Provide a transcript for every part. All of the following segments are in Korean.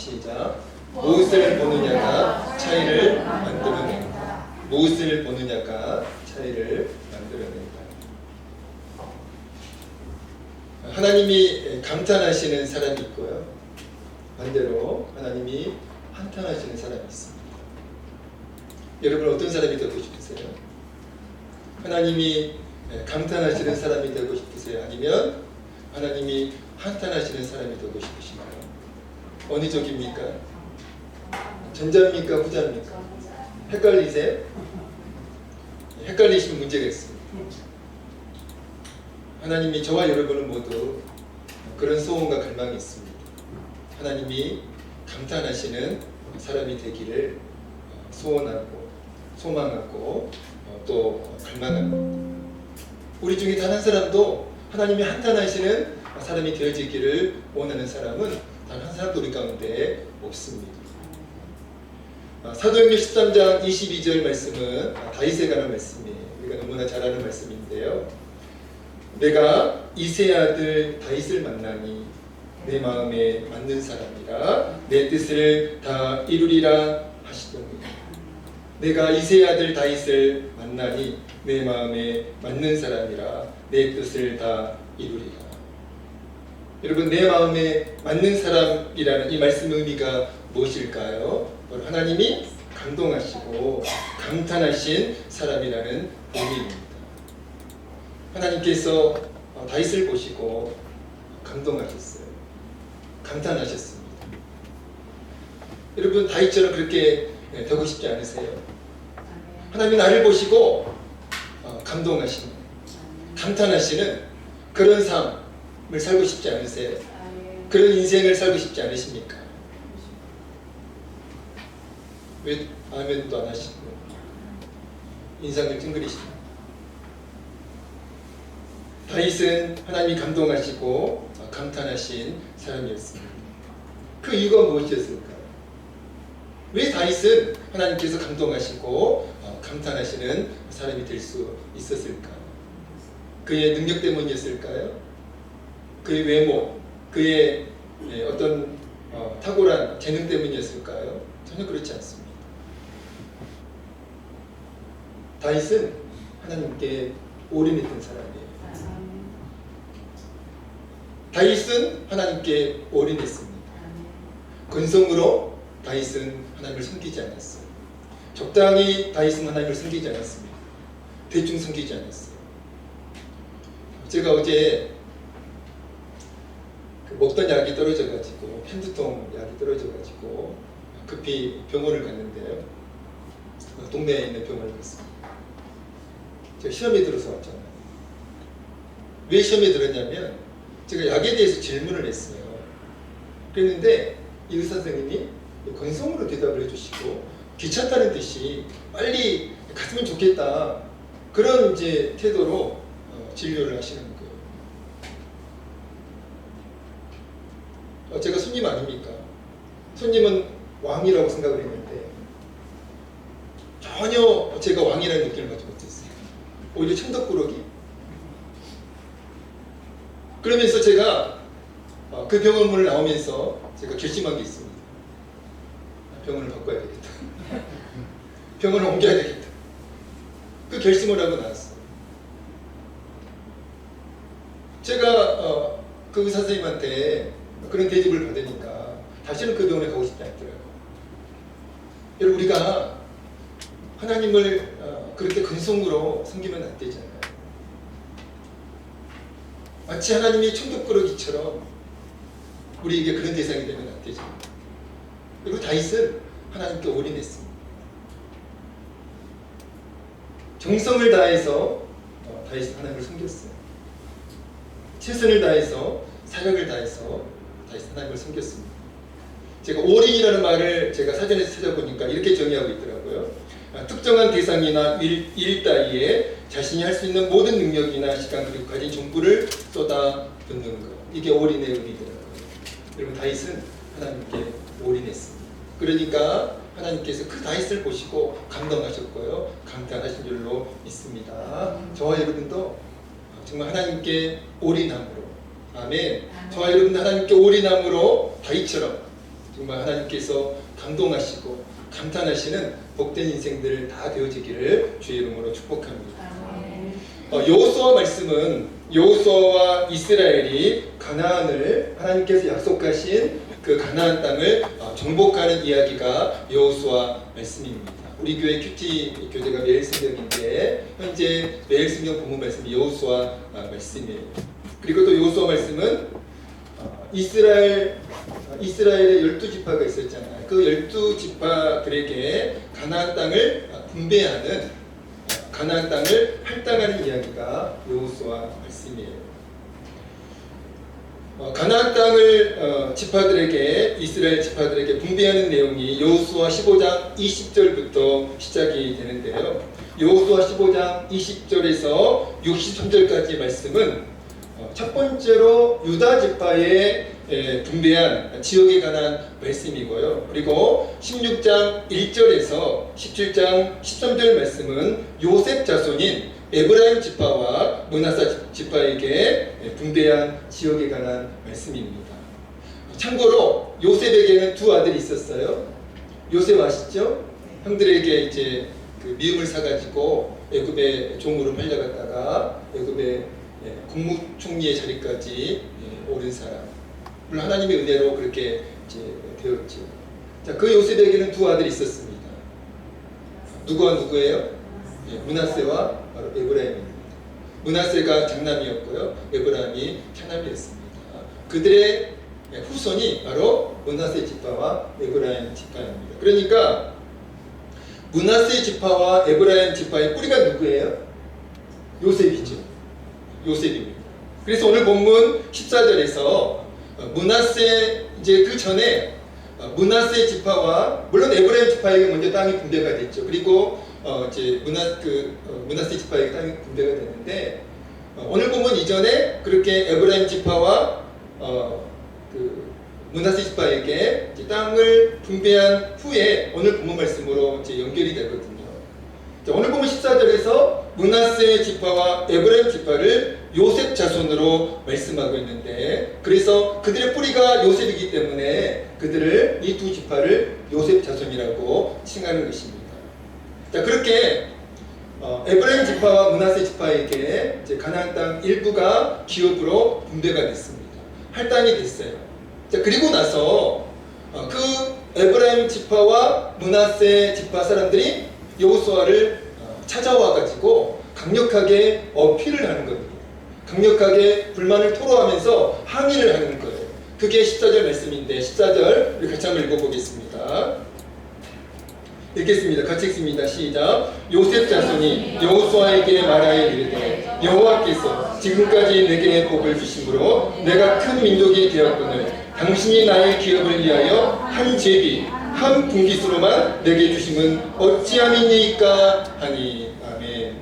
시작. 무엇을 보느냐가 차이를 만들어낸다. 무엇을 보느냐가 차이를 만들어낸다. 하나님이 감탄하시는 사람이 있고요. 반대로 하나님이 한탄하시는 사람이 있습니다. 여러분 어떤 사람이 되고 싶으세요? 하나님이 감탄하시는 사람이 되고 싶으세요? 아니면 하나님이 한탄하시는 사람이 되고 싶으신가요? 어느 쪽입니까? 전자입니까? 후자입니까? 헷갈리세요? 헷갈리시면 문제가 있습니다. 하나님이 저와 여러분은 모두 그런 소원과 갈망이 있습니다. 하나님이 감탄하시는 사람이 되기를 소원하고 소망하고 또 갈망합니다. 우리 중에 단 한 사람도 하나님이 한탄하시는 사람이 되어지기를 원하는 사람은 단 한 사람도 우리 가운데 없습니다. 사도행전 13장 22절 말씀은 다윗에 관한 말씀이에요. 우리가 너무나 잘 아는 말씀인데요. 내가 이새의 아들 다윗을 만나니 내 마음에 맞는 사람이라 내 뜻을 다 이루리라 하시더니 내가 이새의 아들 다윗을 만나니 내 마음에 맞는 사람이라 내 뜻을 다 이루리라. 여러분 내 마음에 맞는 사람이라는 이 말씀의 의미가 무엇일까요? 바로 하나님이 감동하시고 감탄하신 사람이라는 의미입니다. 하나님께서 다윗을 보시고 감동하셨어요. 감탄하셨습니다. 여러분 다윗처럼 그렇게 되고 싶지 않으세요? 하나님이 나를 보시고 감동하시는, 감탄하시는 그런 삶을 살고 싶지 않으세요? 그런 인생을 살고 싶지 않으십니까? 왜 아멘도 안 하시고 인상을 찡그리시나요? 다윗은 하나님이 감동하시고 감탄하신 사람이었습니다. 그 이유가 무엇이었을까요? 왜 다윗은 하나님께서 감동하시고 감탄하시는 사람이 될 수 있었을까요? 그의 능력 때문이었을까요? 그의 외모, 그의 어떤 탁월한 재능 때문이었을까요? 전혀 그렇지 않습니다. 다윗은 하나님께 올인했던 사람이에요. 다윗은 하나님께 올인했습니다. 근성으로 다윗은 하나님을 섬기지 않았어요. 적당히 다윗은 하나님을 섬기지 않았습니다. 대충 섬기지 않았어요. 제가 어제 먹던 약이 떨어져가지고 편두통 약이 떨어져가지고 급히 병원을 갔는데요. 동네에 있는 병원을 갔습니다. 제가 시험에 들어서 왔잖아요. 왜 시험에 들었냐면 제가 약에 대해서 질문을 했어요. 그랬는데 이 의사 선생님이 건성으로 대답을 해주시고 귀찮다는 듯이 빨리 갔으면 좋겠다 그런 이제 태도로 진료를 하시는 거예요. 제가 손님 아닙니까? 손님은 왕이라고 생각을 했는데 전혀 제가 왕이라는 느낌을 받지 못했어요. 오히려 천덕꾸러기. 그러면서 제가 그 병원문을 나오면서 제가 결심한 게 있습니다. 병원을 바꿔야 되겠다. 병원을 옮겨야 되겠다. 그 결심을 하고 나왔어요. 제가 그 의사 선생님한테 그런 대접을 받으니까 다시는 그 병원에 가고 싶지 않더라고요. 여러분 우리가 하나님을 그렇게 근성으로 섬기면 안 되잖아요. 마치 하나님이 천덕꾸러기처럼 우리에게 그런 대상이 되면 안 되잖아요. 그리고 다윗은 하나님께 올인했습니다. 정성을 다해서 다윗은 하나님을 섬겼어요. 최선을 다해서 사력을 다해서 다윗은 하나님을 섬겼습니다. 제가 올인이라는 말을 제가 사전에서 찾아보니까 이렇게 정의하고 있더라고요. 특정한 대상이나 일 따위에 자신이 할 수 있는 모든 능력이나 시간 그리고 가진 정보를 쏟아붓는 것. 이게 올인의 의미더라고요. 여러분 다윗은 하나님께 올인했습니다. 그러니까 하나님께서 그 다윗을 보시고 감동하셨고요. 감탄하신 줄로 믿습니다. 저와 여러분도 정말 하나님께 올인함으로 아멘. 저와 여러분 하나님께 올인함으로 다윗처럼 정말 하나님께서 감동하시고 감탄하시는 복된 인생들 다 되어지기를 주의 이름으로 축복합니다. 여호수아 말씀은 여호수아와 이스라엘이 가나안을 하나님께서 약속하신 그 가나안 땅을 정복하는 이야기가 여호수아 말씀입니다. 우리 교회 큐티 교재가 매일 성경인데 현재 매일 성경 본문 말씀이 여호수아 말씀이에요. 그리고 또 여호수아 말씀은 이스라엘의 12지파가 있었잖아요. 그 12지파들에게 가나안 땅을 분배하는 가나안 땅을 할당하는 이야기가 여호수아 말씀이에요. 가나안 땅을 지파들에게 이스라엘 지파들에게 분배하는 내용이 여호수아 15장 20절부터 시작이 되는데요. 여호수아 15장 20절에서 63절까지 말씀은 첫 번째로 유다 지파에 분배한 지역에 관한 말씀이고요. 그리고 16장 1절에서 17장 13절 말씀은 요셉 자손인 에브라임 지파와 므낫세 지파에게 분배한 지역에 관한 말씀입니다. 참고로 요셉에게는 두 아들이 있었어요. 요셉 아시죠? 형들에게 이제 그 미움을 사가지고 애굽의 종으로 팔려갔다가 애굽의 국무총리의 자리까지 오른 사람. 물론 하나님의 은혜로 그렇게 이제 되었죠. 자, 그 요셉에게는 두 아들이 있었습니다. 누구와 누구예요? 므낫세와 바로 에브라임입니다. 므낫세가 장남이었고요, 에브라임이 차남이었습니다. 그들의 후손이 바로 므낫세 지파와 에브라임 지파입니다. 그러니까 므낫세 지파와 에브라임 지파의 뿌리가 누구예요? 요셉이죠. 요셉입니다. 그래서 오늘 본문 14절에서 므낫세 이제 그 전에 므낫세 지파와 물론 에브라임 지파에게 먼저 땅이 분배가 됐죠. 그리고 이제 므낫세 지파에게 땅이 분배가 됐는데 오늘 본문 이전에 그렇게 에브라임 지파와 그 므낫세 지파에게 이제 땅을 분배한 후에 오늘 본문 말씀으로 이제 연결이 되거든요. 자, 오늘 본문 14절에서 므낫세 지파와 에브라임 지파를 요셉 자손으로 말씀하고 있는데 그래서 그들의 뿌리가 요셉이기 때문에 그들을 이 두 지파를 요셉 자손이라고 칭하는 것입니다. 자, 그렇게 에브라임 지파와 므낫세 지파에게 이제 가나안 땅 일부가 기업으로 분배가 됐습니다. 할당이 됐어요. 자, 그리고 나서 그 에브라임 지파와 므낫세 지파 사람들이 여호수아를 찾아와 가지고 강력하게 어필을 하는 겁니다. 강력하게 불만을 토로하면서 항의를 하는 거예요. 그게 14절 말씀인데 14절 우리 같이 한번 읽어보겠습니다. 읽겠습니다. 같이 읽습니다. 시작. 요셉 자손이 여호수아에게 말하여 이르되 여호와께서 지금까지 내게 복을 주심으로 내가 큰 민족이 되었거늘 당신이 나의 기업을 위하여 한 제비 한 분깃으로만 내게 주심은 어찌함이니까 하니. 아멘.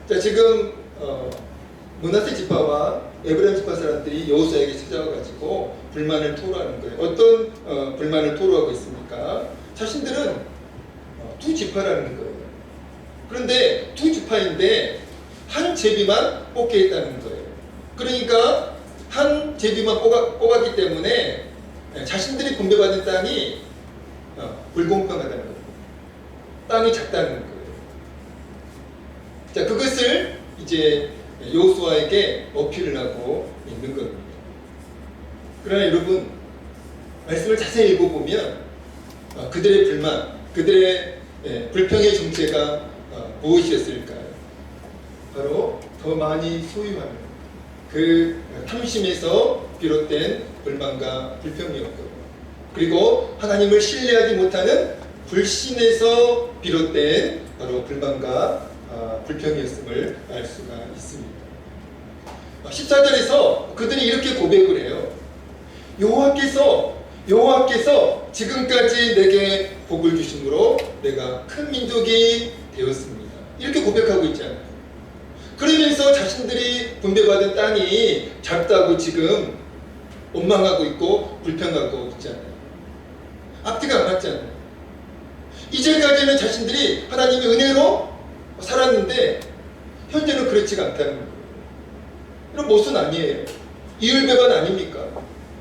자, 지금 므낫세 지파와 에브라임 지파 사람들이 여호수아에게 찾아와가지고 불만을 토로하는 거예요. 어떤 불만을 토로하고 있습니까? 자신들은 두 지파라는 거예요. 그런데 두 지파인데 한 제비만 뽑게 했다는 거예요. 그러니까 한 제비만 뽑았기 때문에 자신들이 분배받은 땅이 불공평하다는 거예요. 땅이 작다는 거예요. 자, 그것을 이제 여호수아에게 어필을 하고 있는 겁니다. 그러나 여러분, 말씀을 자세히 읽어보면 그들의 불만, 그들의 불평의 정체가 무엇이었을까요? 바로 더 많이 소유하는 그 탐심에서 비롯된 불만과 불평이었고, 그리고 하나님을 신뢰하지 못하는 불신에서 비롯된 바로 불만과 불평이었음을 알 수가 있습니다. 14절에서 그들이 이렇게 고백을 해요. 여호와께서 지금까지 내게 복을 주심으로 내가 큰 민족이 되었습니다. 이렇게 고백하고 있잖아요. 그러면서 자신들이 분배받은 땅이 작다고 지금 원망하고 있고 불평하고 있잖아요. 앞뒤가 안 맞잖아요. 이제까지는 자신들이 하나님의 은혜로 살았는데 현재는 그렇지가 않다는 거예요. 이런 모순 아니에요? 이율배반 아닙니까?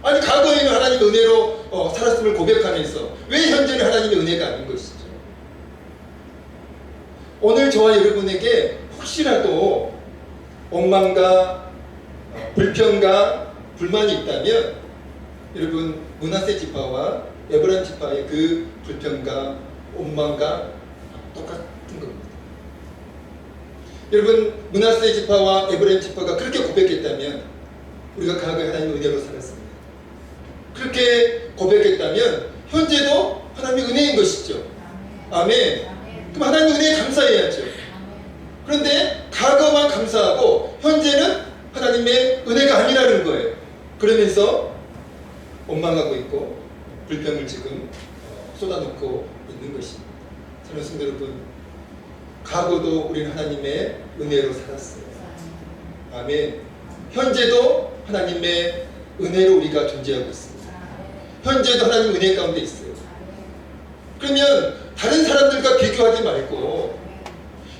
아니 과거에는 하나님의 은혜로 살았음을 고백하면서 왜 현재는 하나님의 은혜가 아닌 것이죠? 오늘 저와 여러분에게 혹시라도 원망과 불평과 불만이 있다면 여러분 므낫세 지파와 에브라임 지파의 그 불평과 원망과 똑같은 겁니다. 여러분 므낫세 지파와 에브라임 지파가 그렇게 고백했다면 우리가 과거에 하나님의 은혜로 살았습니다. 그렇게 고백했다면 현재도 하나님의 은혜인 것이죠. 아멘. 그럼 하나님의 은혜에 감사해야죠. 그런데 과거만 감사하고 현재는 하나님의 은혜가 아니라는 거예요. 그러면서 원망하고 있고 불평을 지금 쏟아놓고 있는 것입니다. 저는 성도 여러분, 과거도 우리는 하나님의 은혜로 살았어요. 아멘. 현재도 하나님의 은혜로 우리가 존재하고 있습니다. 현재도 하나님 은혜 가운데 있어요. 그러면 다른 사람들과 비교하지 말고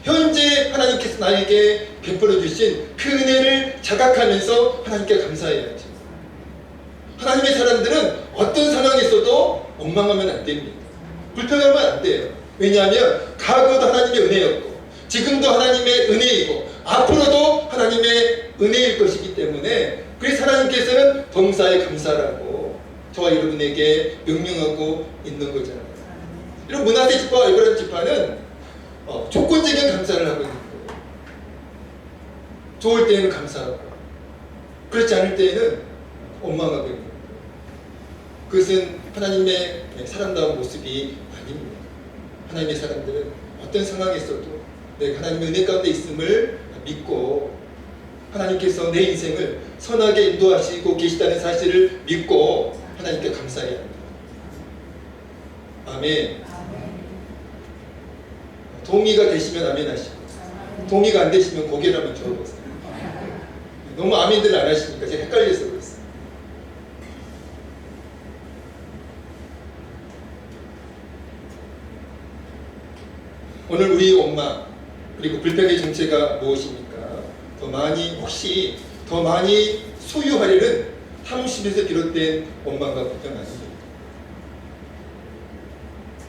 현재 하나님께서 나에게 베풀어 주신 그 은혜를 자각하면서 하나님께 감사해야죠. 하나님의 사람들은 어떤 상황에서도 원망하면 안 됩니다. 불평하면 안 돼요. 왜냐하면 과거도 하나님의 은혜였고 지금도 하나님의 은혜이고 앞으로도 하나님의 은혜일 것이기 때문에 그래서 하나님께서는 범사에 감사라고 저와 여러분에게 명령하고 있는 거잖아요. 이런 므낫세 지파와 에브라임 지파는 조건적인 감사를 하고 있는 거예요. 좋을 때에는 감사하고 그렇지 않을 때에는 원망하고 있는 거예요. 그것은 하나님의 사람다운 모습이 아닙니다. 하나님의 사람들은 어떤 상황에서도 내가 하나님의 은혜 가운데 있음을 믿고 하나님께서 내 인생을 선하게 인도하시고 계시다는 사실을 믿고 하나님께 감사해야 합니다. 아멘. 동의가 되시면 아멘 하시고 동의가 안 되시면 고개를 한번 저어보세요. 너무 아멘들을 안 하시니까 제가 헷갈려서 그랬어요. 오늘 우리 원망 그리고 불평의 정체가 무엇입니까? 혹시 더 많이 소유하려는 탐심에서 비롯된 원망과 불평 아닙니까?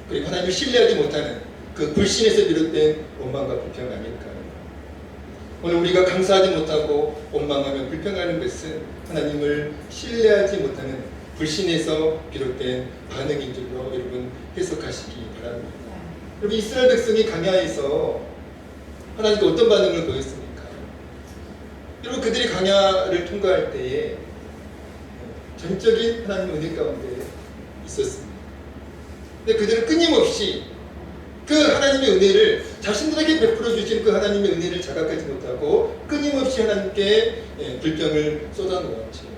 그리고 하나님을 신뢰하지 못하는 그 불신에서 비롯된 원망과 불평 아닐까요? 오늘 우리가 감사하지 못하고 원망하며 불평하는 것은 하나님을 신뢰하지 못하는 불신에서 비롯된 반응인 줄로 여러분 해석하시기 바랍니다. 여러분 이스라엘 백성이 광야에서 하나님께 어떤 반응을 보였습니까? 여러분 그들이 광야를 통과할 때에 전적인 하나님의 은혜 가운데 있었습니다. 근데 그들은 끊임없이 그 하나님의 은혜를 자신들에게 베풀어 주신 그 하나님의 은혜를 자각하지 못하고 끊임없이 하나님께 불평을 쏟아놓았죠.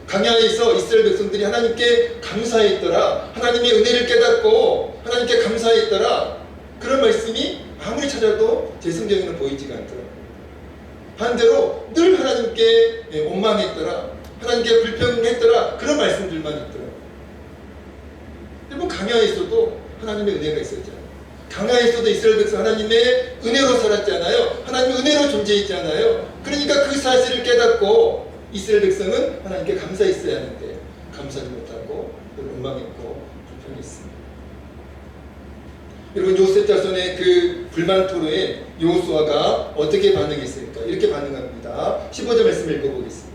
광야에서 이스라엘 백성들이 하나님께 감사했더라, 하나님의 은혜를 깨닫고 하나님께 감사했더라, 그런 말씀이 아무리 찾아도 제 성경에는 보이지가 않더라고요. 반대로 늘 하나님께 원망했더라, 하나님께 불평했더라, 그런 말씀들만 있더라고요. 여러분 광야에서도 하나님의 은혜가 있었잖아요. 광야에서도 이스라엘 백성 하나님의 은혜로 살았잖아요. 하나님의 은혜로 존재했잖아요. 그러니까 그 사실을 깨닫고 이스라엘 백성은 하나님께 감사했어야 하는데 감사하지 못하고 원망했고 불평했습니다. 여러분 요셉 자손의 그 불만 토로에 여호수아가 어떻게 반응했을까? 이렇게 반응합니다. 15절 말씀 읽어보겠습니다.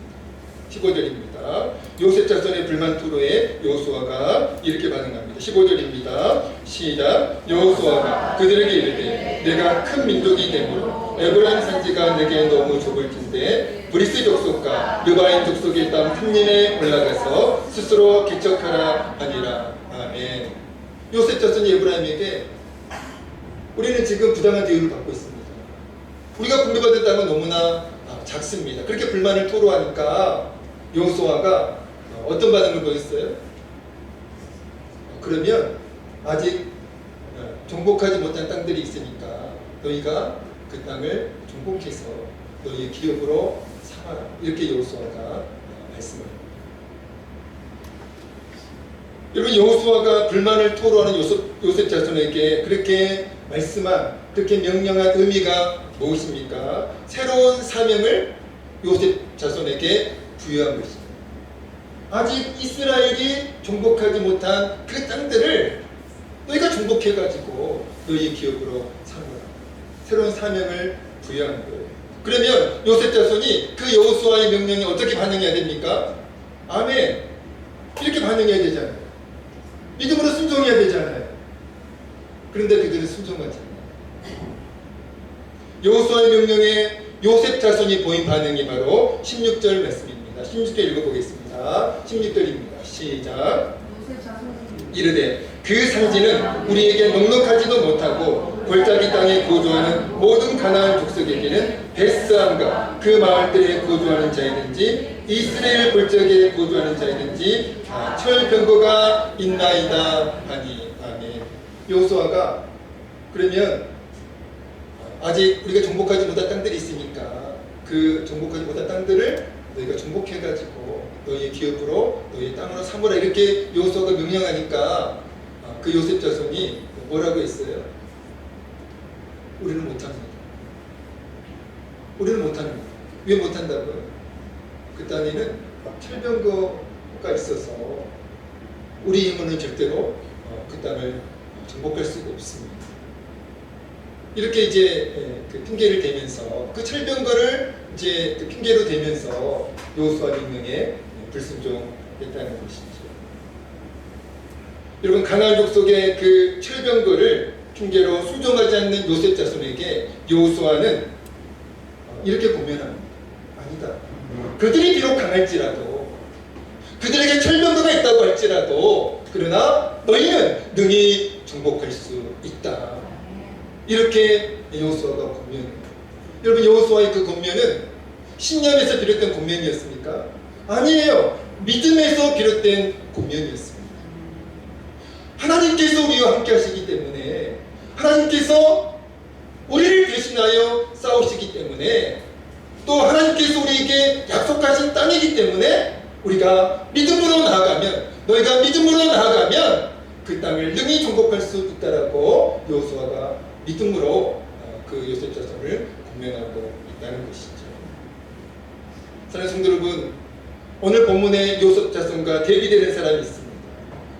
15절입니다. 요셉 자손의 불만 토로에 여호수아가 이렇게 반응합니다. 15절입니다. 시작. 여호수아가 그들에게 이르되 내가 큰 민족이 되므로 에브라임 산지가 내게 너무 좁을 텐데 브리스 족속과 르바인 족속의 땅 탐림에 올라가서 스스로 개척하라 하니라. 아멘. 요셉 자손이 에브라임에게 우리는 지금 부당한 대우를 받고 있습니다. 우리가 분배받을 땅은 너무나 작습니다. 그렇게 불만을 토로하니까 여호수아가 어떤 반응을 보였어요? 그러면 아직 정복하지 못한 땅들이 있으니까 너희가 그 땅을 정복해서 너희의 기업으로 삼아라. 이렇게 여호수아가 말씀합니다. 여러분 여호수아가 불만을 토로하는 요셉 자손에게 그렇게 말씀한, 그렇게 명령한 의미가 무엇입니까? 새로운 사명을 요셉 자손에게 부여한 것입니다. 아직 이스라엘이 정복하지 못한 그 땅들을 너희가 정복해가지고 너희 기업으로 삼으라. 새로운 사명을 부여한 거예요. 그러면 요셉 자손이 그 여호수아의 명령에 어떻게 반응해야 됩니까? 아멘. 이렇게 반응해야 되잖아요. 믿음으로 순종해야 되잖아요. 그런데 그들은 순종하지 않아요. 여호수아의 명령에 요셉 자손이 보인 반응이 바로 16절 말씀입니다. 16절 읽어보겠습니다. 16절입니다. 시작. 이르되 그 산지는 우리에게 넉넉하지도 못하고 골짜기 땅에 거주하는 모든 가나안 족속에게는 베스함과 그 마을들에 거주하는 자이든지 이스라엘 골짜기에 거주하는 자이든지 철병거가 있나이다 하니. 아멘. 여호수아가 그러면 아직 우리가 정복하지 못한 땅들이 있으니까 그 정복하지 못한 땅들을 너희가 정복해가지고 너희의 기업으로 너희의 땅으로 삼으라 이렇게 여호수아가 명령하니까 그 요셉 자손이 뭐라고 했어요? 우리는 못합니다. 우리는 못합니다. 왜 못한다고요? 그 땅에는 철병거가 있어서 우리 힘으로는 절대로 그 땅을 정복할 수가 없습니다. 이렇게 이제 그 핑계를 대면서 그 철병거를 이제 그 핑계로 대면서 여호수아 명령에 불순종했다는 것이죠. 여러분 가나안 족속의 그 철병거를 핑계로 순종하지 않는 요셉 자손에게 여호수아는 이렇게 고면합니다. 아니다. 그들이 비록 강할지라도 그들에게 철병거가 있다고 할지라도 그러나 너희는 능히 정복할 수 있다. 이렇게 여호수아가 권면해요. 여러분 여호수아의 그 권면은 신념에서 비롯된 권면이었습니까? 아니에요. 믿음에서 비롯된 권면이었습니다. 하나님께서 우리와 함께 하시기 때문에 하나님께서 우리를 대신하여 싸우시기 때문에 또 하나님께서 우리에게 약속하신 땅이기 때문에 우리가 믿음으로 나아가면 너희가 믿음으로 나아가면 그 땅을 능히 정복할 수 있다라고 여호수아가 믿음으로 그 요셉 자손을 권면하고 있다는 것이죠. 사랑하는 성도 여러분, 오늘 본문에 요셉 자손과 대비되는 사람이 있습니다.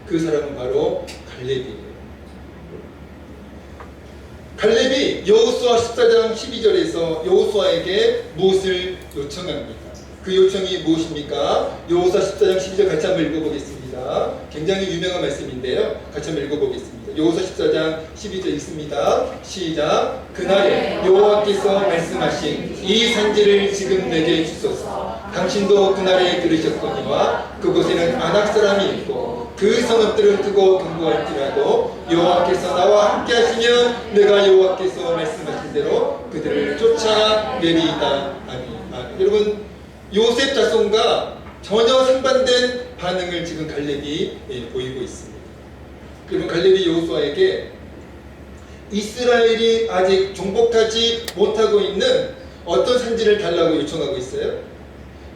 그 사람은 바로 갈렙이에요. 갈렙이 여호수아 14장 12절에서 여호수아에게 무엇을 요청합니까? 그 요청이 무엇입니까? 여호수아 14장 12절 같이 한번 읽어보겠습니다. 굉장히 유명한 말씀인데요. 같이 한번 읽어보겠습니다. 여호수아 14장 12절 읽습니다. 시작. 그날에 여호와께서 말씀하신 이 산지를 지금 내게 주소서. 당신도 그날에 들으셨거니와 그곳에는 아낙 사람이 있고 그 성읍들은 크고 견고할지라도 여호와께서 나와 함께 하시면 내가 여호와께서 말씀하신 대로 그들을 쫓아내리이다. 아멘. 여러분 요셉 자손과 전혀 상반된 반응을 지금 갈렙이 보이고 있습니다. 여러분 갈렙이 여호수아에게 이스라엘이 아직 정복하지 못하고 있는 어떤 산지를 달라고 요청하고 있어요?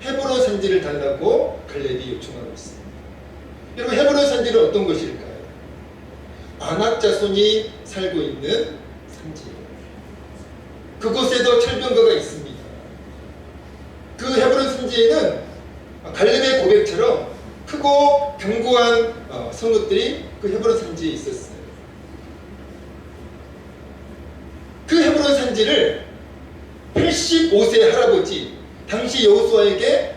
헤브론 산지를 달라고 갈렙이 요청하고 있습니다. 여러분 헤브론 산지는 어떤 것일까요? 아낙 자손이 살고 있는 산지예요. 그곳에도 철병거가 있습니다. 그 헤브론 산지에는 갈렙의 고백처럼 크고 견고한 성읍들이 그 헤브론 산지에 있었어요. 그 헤브론 산지를 85세 할아버지 당시 여호수아에게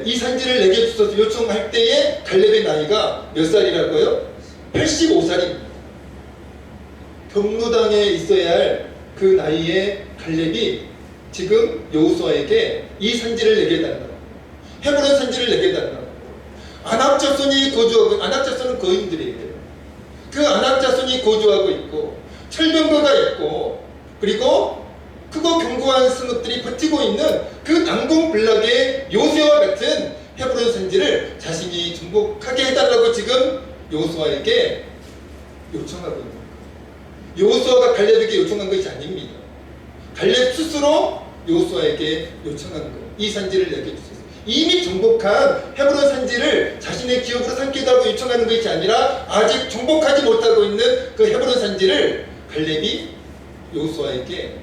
이 산지를 내게 주소서 요청할 때에 갈렙의 나이가 몇 살이라고요? 85살입니다. 경로당에 있어야 할 그 나이에 갈렙이 지금 여호수아에게 이 산지를 내게 달라고, 헤브론 산지를 내게 달라고. 아낙 자손이 거주하고, 아낙 자손은 거인들이에요. 그 아낙 자손이 거주하고 있고 철병거가 있고 그리고 크고 견고한 성읍들이 버티고 있는 그 난공불락의 요새와 같은 헤브론 산지를 자신이 정복하게 해달라고 지금 여호수아에게 요청하고 있는 거예요. 여호수아가 갈렙에게 요청한 것이 아닙니다. 갈렙 스스로 여호수아에게 요청한 거예요. 이 산지를 내게 주소서. 이미 정복한 헤브론 산지를 자신의 기업으로 삼기다고 요청하는 것이 아니라 아직 정복하지 못하고 있는 그 헤브론 산지를 갈렙이 여호수아에게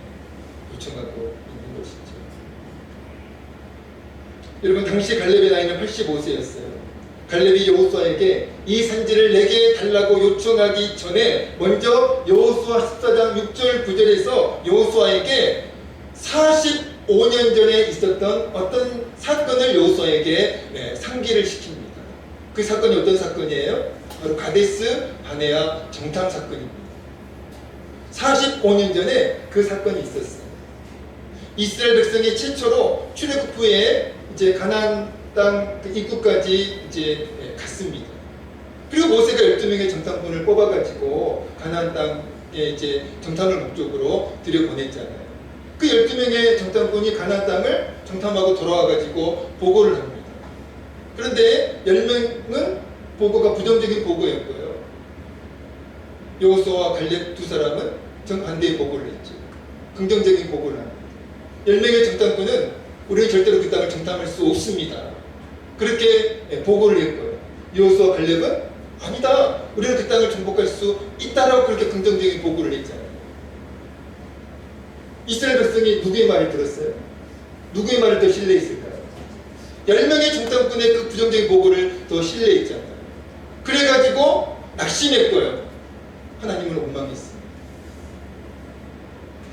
요청하고 있는 것이죠. 여러분 당시 갈렙의 나이는 85세였어요. 갈렙이 여호수아에게 이 산지를 내게 달라고 요청하기 전에 먼저 여호수아 14장 6절 9절에서 여호수아에게 45년 전에 있었던 어떤 사건을 여호수아에게 상기를 시킵니다. 그 사건이 어떤 사건이에요? 바로 가데스 바네아 정탐 사건입니다. 45년 전에 그 사건이 있었어요. 이스라엘 백성이 최초로 출애굽 후에 이제 가나안 땅 입구까지 이제 갔습니다. 그리고 모세가 12명의 정탐꾼을 뽑아가지고 가나안 땅에 이제 정탐을 목적으로 들여보냈잖아요. 그 12명의 정탐꾼이 가나안 땅을 정탐하고 돌아와가지고 보고를 합니다. 그런데 10명은 보고가 부정적인 보고였고요. 여호수아와 갈렙 두 사람은 정반대의 보고를 했죠. 긍정적인 보고를 합니다. 10명의 정탐꾼은 우리는 절대로 그 땅을 정탐할 수 없습니다. 그렇게 보고를 했고요. 여호수아와 갈렙은 아니다. 우리는 그 땅을 정복할 수 있다라고 그렇게 긍정적인 보고를 했잖아요. 이스라엘 백성이 누구의 말을 들었어요? 누구의 말을 더 신뢰했을까요? 10명의 정탐꾼의 그 부정적인 보고를 더 신뢰했잖아요. 그래가지고 낙심했고요. 하나님을 원망했어요.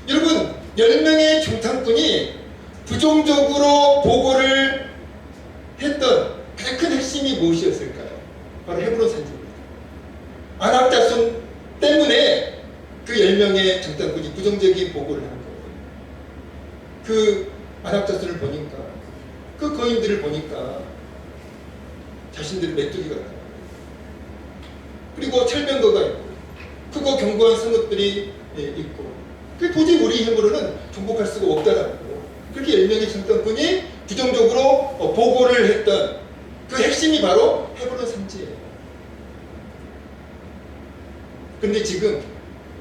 여러분, 10명의 정탐꾼이 부정적으로 보고를 했던 가장 큰 핵심이 무엇이었을까요? 바로 헤브론 산지입니다. 아낙 자손 때문에 그 10명의 정탐꾼이 부정적인 보고를 한 거예요. 그 아낙 자손을 보니까, 그 거인들을 보니까 자신들이 메뚜기 같다. 그리고 철병거가 있고 크고 견고한 성읍들이 있고 그 도저히 우리 힘으로는 정복할 수가 없다라고 그렇게 10명의 정탐꾼이 부정적으로 보고를 했던 그 핵심이 바로 헤브론 산지예요. 그런데 지금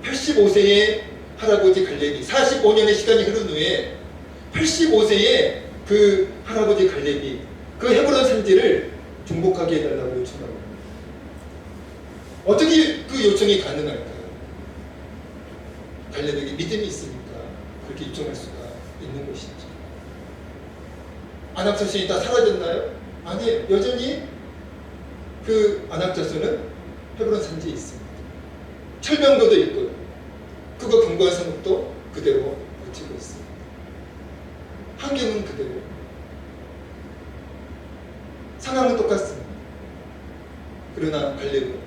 85세의 할아버지 갈렙이 45년의 시간이 흐른 후에 85세의 그 할아버지 갈렙이 그 헤브론 산지를 정복하게 해달라고 요청하고 있습니다. 어떻게 그 요청이 가능할까요? 갈렙에게 믿음이 있으니까 그렇게 요청할 수가 있는 것이죠. 아낙 자손이 다 사라졌나요? 아니에요. 여전히 그 아낙 자손은 헤브론 산지에 있습니다. 철병거도 있고요. 그거 견고한 성읍도 그대로 버티고 있습니다. 환경은 그대로. 상황은 똑같습니다. 그러나 갈렙은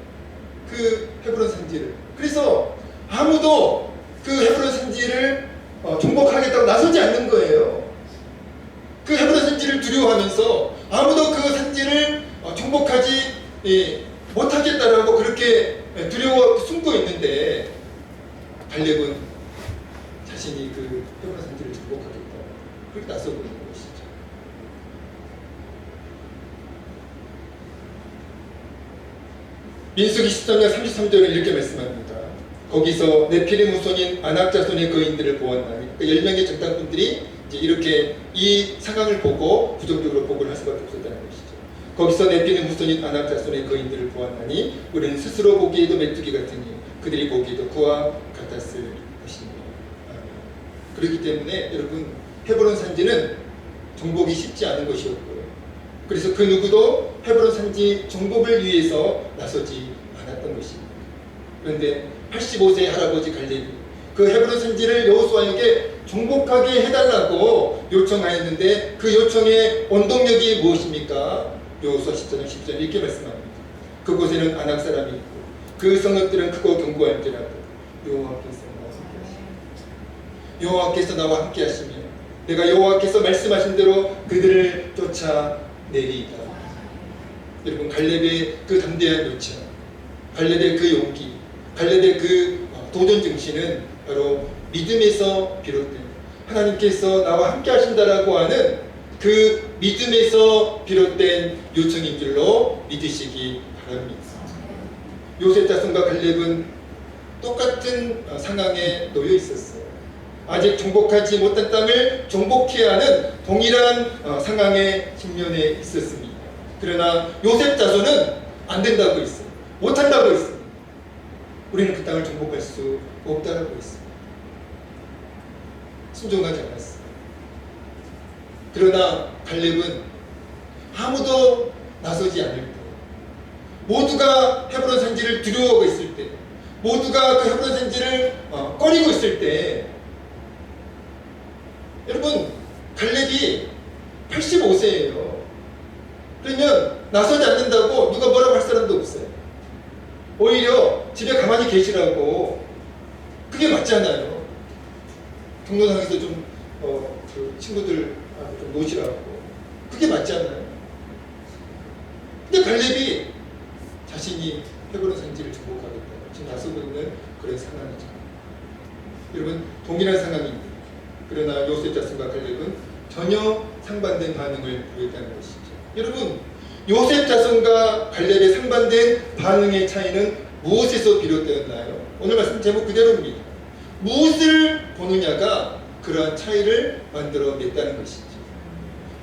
그 헤브론 산지를 그래서 아무도 그 헤브론 산지를 정복하겠다고 나서지 않는 거예요. 그 헤브론 산지를 두려워하면서 아무도 그 산지를 정복하지 못하겠다라고 그렇게 두려워 숨고 있는데 갈렙은 자신이 그 헤브론 산지를 정복하겠다 그렇게 나서고 있는 것이죠. 민수기 13장 33절은 이렇게 말씀합니다. 거기서 네피림 후손인 아낙 자손의 거인들을 보았나니 그 10명의 정탐꾼들이 이제 이렇게 이 상황을 보고 부정적으로 보고를 할 수밖에 없었다는 것이죠. 거기서 네피림 후손인 아낙 자손의 거인들을 보았나니 우리는 스스로 보기에도 메뚜기 같으니 그들이 보기에도 그와 같았을 것입니다. 그렇기 때문에 여러분 헤브론 산지는 정복이 쉽지 않은 것이었고요. 그래서 그 누구도 헤브론 산지 정복을 위해서 나서지 않았던 것입니다. 그런데 85세의 할아버지 갈렙이 그 헤브론 산지를 여호수아에게 정복하게 해달라고 요청하였는데 그 요청의 원동력이 무엇입니까? 여호수아 10장 10절 이렇게 말씀합니다. 그곳에는 아낙 사람이 있고 그 성읍들은 크고 견고할지라도 여호와께서 나와 함께 하시며 내가 여호와께서 말씀하신 대로 그들을 쫓아내리이다. 여러분 갈렙의 그 담대한 요청, 갈렙의 그 용기, 갈렙의 그 도전 정신은 바로 믿음에서 비롯된 하나님께서 나와 함께 하신다라고 하는 그 믿음에서 비롯된 요청인 줄로 믿으시기 바랍니다. 요셉 자손과 갈렙은 똑같은 상황에 놓여 있었어요. 아직 정복하지 못한 땅을 정복해야 하는 동일한 상황에 직면해 있었습니다. 그러나 요셉 자손은 안 된다고 했어요. 못한다고 했어요. 우리는 그 땅을 정복할 수 없다고 했어요. 순종하지 않았어요. 그러나 갈렙은 아무도 나서지 않을 때 모두가 헤브론 산지를 두려워하고 있을 때, 모두가 그 헤브론 산지를 꺼리고 있을 때, 여러분 갈렙이 85세예요. 그러면 나서지 않는다고 누가 뭐라고 할 사람도 없어요. 오히려 집에 가만히 계시라고. 그게 맞잖아요. 경로당에서 좀 그 친구들 좀 노시라고. 그게 맞잖아요. 근데 갈렙이 자신이 헤브론 산지를 정복하겠다고 지금 나서고 있는 그런 상황이죠. 여러분 동일한 상황입니다. 그러나 요셉 자손과 갈렙은 전혀 상반된 반응을 보였다는 것이죠. 여러분 요셉 자손과 갈렙의 상반된 반응의 차이는 무엇에서 비롯되었나요? 오늘 말씀 제목 그대로입니다. 무엇을 보느냐가 그러한 차이를 만들어냈다는 것이죠.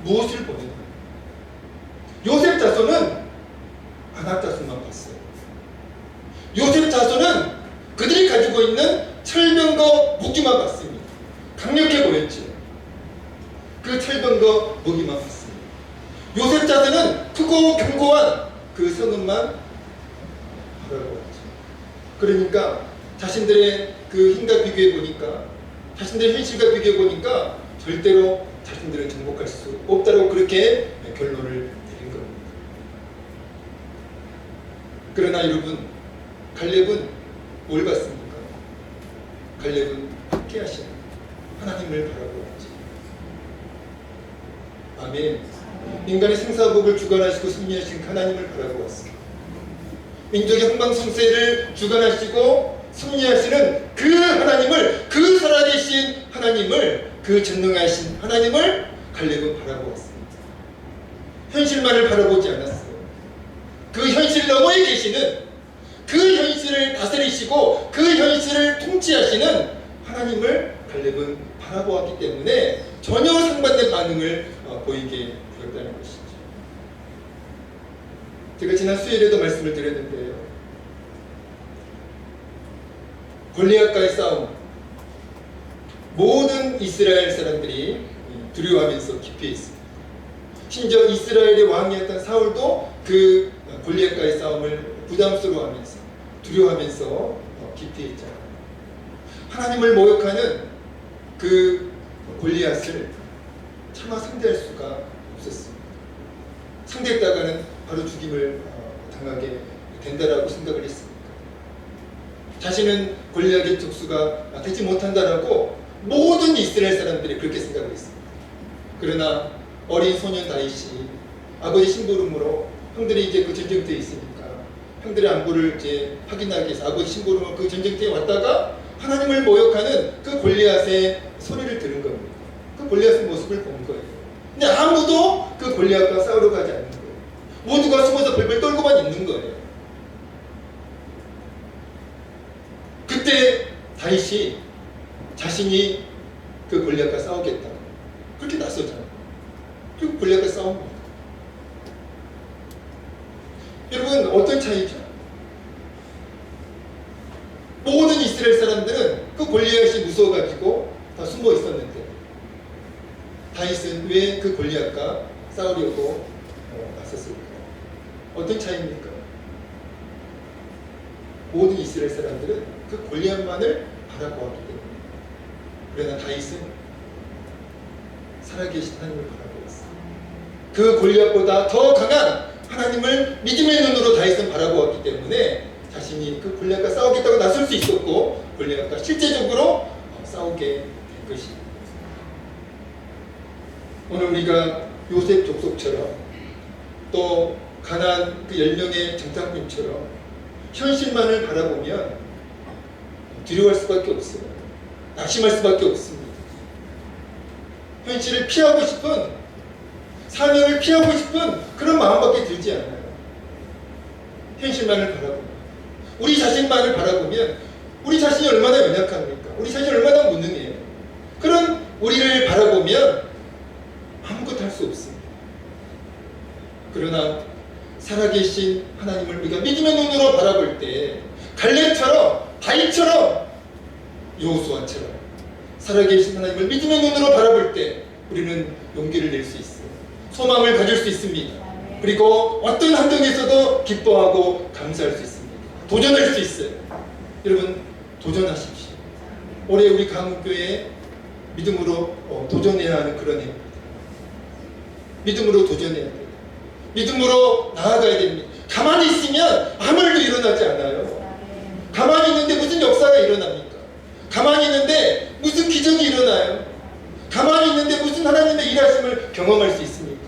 무엇을 보느냐. 요셉 자손은 아낙 자손만 봤어요. 요셉 자손은 그들이 가지고 있는 철병과 무기만 봤습니다. 강력해 보였죠. 그 철병과 무기만 봤습니다. 요셉 자손은 크고 견고한 그 성읍만 바라보았죠. 그러니까 자신들의 그 힘과 비교해 보니까, 자신들의 현실과 비교해 보니까 절대로 자신들을 정복할 수 없다고 그렇게 결론을 내린 겁니다. 그러나 여러분 갈렙은 뭘 봤습니까? 갈렙은 함께 하시는 하나님을 바라보았지. 아멘. 인간의 생사복을 주관하시고 승리하신 하나님을 바라보았습니다. 민족의 흥망성쇠를 주관하시고 승리하시는 그 하나님을, 그 살아계신 하나님을, 그 전능하신 하나님을 갈렙은 바라보았습니다. 현실만을 바라보지 않았어요. 그 현실 너머에 계시는, 그 현실을 다스리시고 그 현실을 통치하시는 하나님을 갈렙은 바라보았기 때문에 전혀 상반된 반응을 보이게 되었다는 것이죠. 제가 지난 수요일에도 말씀을 드렸는데요. 골리앗과의 싸움, 모든 이스라엘 사람들이 두려워하면서 기피해 있습니다. 심지어 이스라엘의 왕이었던 사울도 그 골리앗과의 싸움을 부담스러워하면서 두려워하면서 기피했잖아요. 하나님을 모욕하는 그 골리앗을 차마 상대할 수가 없었습니다. 상대했다가는 바로 죽임을 당하게 된다라고 생각을 했습니다. 자신은 골리앗의 족수가 되지 못한다라고 모든 이스라엘 사람들이 그렇게 생각을 했습니다. 그러나 어린 소년 다윗이 아버지 심부름으로, 형들이 이제 그 전쟁터에 있으니까 형들의 안부를 이제 확인하기 위해서 아버지 심부름으로 그 전쟁터에 왔다가 하나님을 모욕하는 그 골리앗의 소리를 들은 겁니다. 그 골리앗의 모습을 본 거예요. 근데 아무도 그 골리앗과 싸우러 가지 않는 거예요. 모두가 숨어서 벌벌 떨고만 있는 거예요. 그때 다윗이 자신이 그 골리앗과 싸우겠다, 그렇게 나서잖아요. 그리고 골리앗과 싸웁니다. 여러분 어떤 차이죠? 모든 이스라엘 사람들은 그 골리앗이 무서워가지고 다 숨어 있었는데 다윗은 왜 그 골리앗과 싸우려고 나섰을까요? 어떤 차이입니까? 모든 이스라엘 사람들은 그 골리앗만을 바라보았기 때문에. 그러나 다윗은 살아계신 하나님을 바라보았어요. 그 골리앗보다 더 강한 하나님을 믿음의 눈으로 다윗은 바라보았기 때문에 자신이 그 골리앗과 싸우겠다고 나설 수 있었고 골리앗과 실제적으로 싸우게 된 것입니다. 오늘 우리가 요셉 족속처럼 또 가나안 그 10명의 정탐꾼처럼 현실만을 바라보면 두려워할 수밖에 없어요. 낙심할 수밖에 없습니다. 현실을 피하고 싶은, 사명을 피하고 싶은 그런 마음밖에 들지 않아요. 현실만을 바라보면, 우리 자신만을 바라보면 우리 자신이 얼마나 연약합니까? 우리 자신이 얼마나 무능해요. 그런 우리를 바라보면 아무것도 할 수 없습니다. 그러나 살아계신 하나님을 우리가 믿음의 눈으로 바라볼 때 갈렙처럼, 다윗처럼, 여호수아처럼 살아계신 하나님을 믿음의 눈으로 바라볼 때 우리는 용기를 낼 수 있어요. 소망을 가질 수 있습니다. 그리고 어떤 환경에서도 기뻐하고 감사할 수 있습니다. 도전할 수 있어요. 여러분 도전하십시오. 올해 우리 강원교회 믿음으로 도전해야 하는 그런 해입니다. 믿음으로 도전해야 돼요. 믿음으로 나아가야 됩니다. 가만히 있으면 아무 일도 일어나지 않아요. 가만히 있는데 무슨 역사가 일어납니까? 가만히 있는데 무슨 기적이 일어나요? 가만히 있는데 무슨 하나님의 일하심을 경험할 수 있습니까?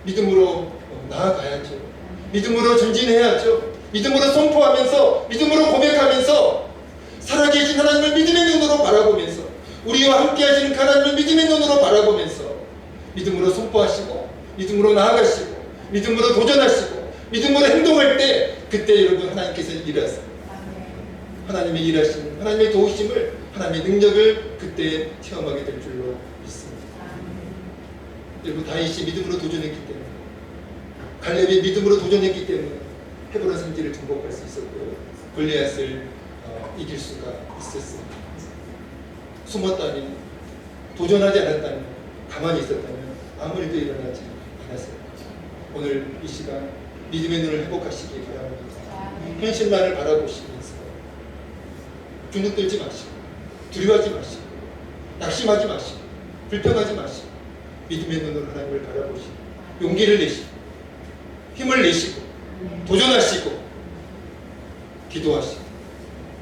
믿음으로 나아가야죠. 믿음으로 전진해야죠. 믿음으로 선포하면서, 믿음으로 고백하면서, 살아계신 하나님을 믿음의 눈으로 바라보면서, 우리와 함께 하시는 하나님을 믿음의 눈으로 바라보면서 믿음으로 선포하시고, 믿음으로 나아가시고, 믿음으로 도전하시고, 믿음으로 행동할 때 그때 여러분 하나님께서 일하세요. 하나님의 일하심, 하나님의 도우심을, 하나님의 능력을 그때 체험하게 될 줄로 믿습니다. 여러분 다윗이 믿음으로 도전했기 때문에, 갈렙이 믿음으로 도전했기 때문에 헤브론 성지를 정복할 수 있었고 골리앗을 이길 수가 있었습니다. 숨었다면, 도전하지 않았다면, 가만히 있었다면 아무 일도 일어나지 않았을 것입니다. 오늘 이 시간 믿음의 눈을 회복하시기 바랍니다. 현실만을 바라보시면서 주눅들지 마시고, 두려워하지 마시고, 낙심하지 마시고, 불평하지 마시고, 믿음의 눈으로 하나님을 바라보시고, 용기를 내시고, 힘을 내시고, 도전하시고, 기도하시고,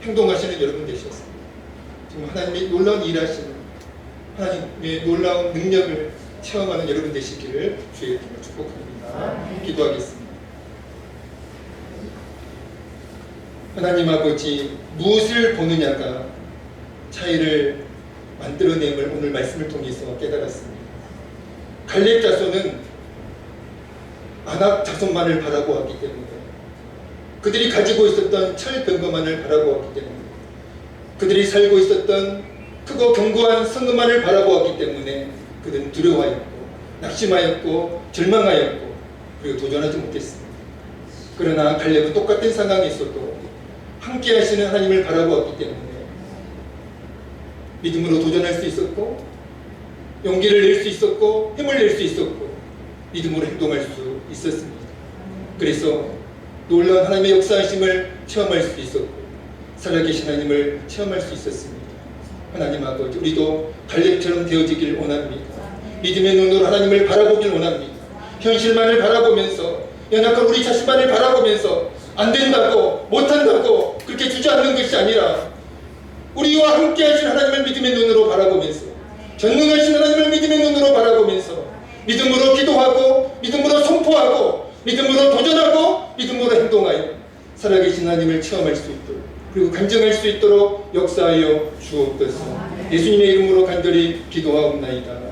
행동하시는 여러분 되셨습니다. 지금 하나님의 놀라운 일하시는, 하나님의 놀라운 능력을 체험하는 여러분 되시기를 주의 이름으로 축복합니다. 기도하겠습니다. 하나님 아버지, 무엇을 보느냐가 차이를 만들어냄을 오늘 말씀을 통해서 깨달았습니다. 갈렙 자손은 아낙 자손만을 바라보았기 때문에, 그들이 가지고 있었던 철병거만을 바라보았기 때문에, 그들이 살고 있었던 크고 견고한 성읍만을 바라보았기 때문에 그들은 두려워하였고, 낙심하였고, 절망하였고, 그리고 도전하지 못했습니다. 그러나 갈렙은 똑같은 상황에 있어도 함께 하시는 하나님을 바라보았기 때문에 믿음으로 도전할 수 있었고, 용기를 낼 수 있었고, 힘을 낼 수 있었고, 믿음으로 행동할 수 있었습니다. 그래서 놀라운 하나님의 역사하심을 체험할 수 있었고, 살아계신 하나님을 체험할 수 있었습니다. 하나님 아버지, 우리도 갈렙처럼 되어지길 원합니다. 믿음의 눈으로 하나님을 바라보길 원합니다. 현실만을 바라보면서, 연약한 우리 자신만을 바라보면서 안 된다고, 못한다고 그렇게 주저앉는 것이 아니라 우리와 함께 하신 하나님을 믿음의 눈으로 바라보면서, 전능하신 하나님을 믿음의 눈으로 바라보면서 믿음으로 기도하고, 믿음으로 선포하고, 믿음으로 도전하고, 믿음으로 행동하여 살아계신 하나님을 체험할 수 있도록, 그리고 간증할 수 있도록 역사하여 주옵소서. 예수님의 이름으로 간절히 기도하옵나이다.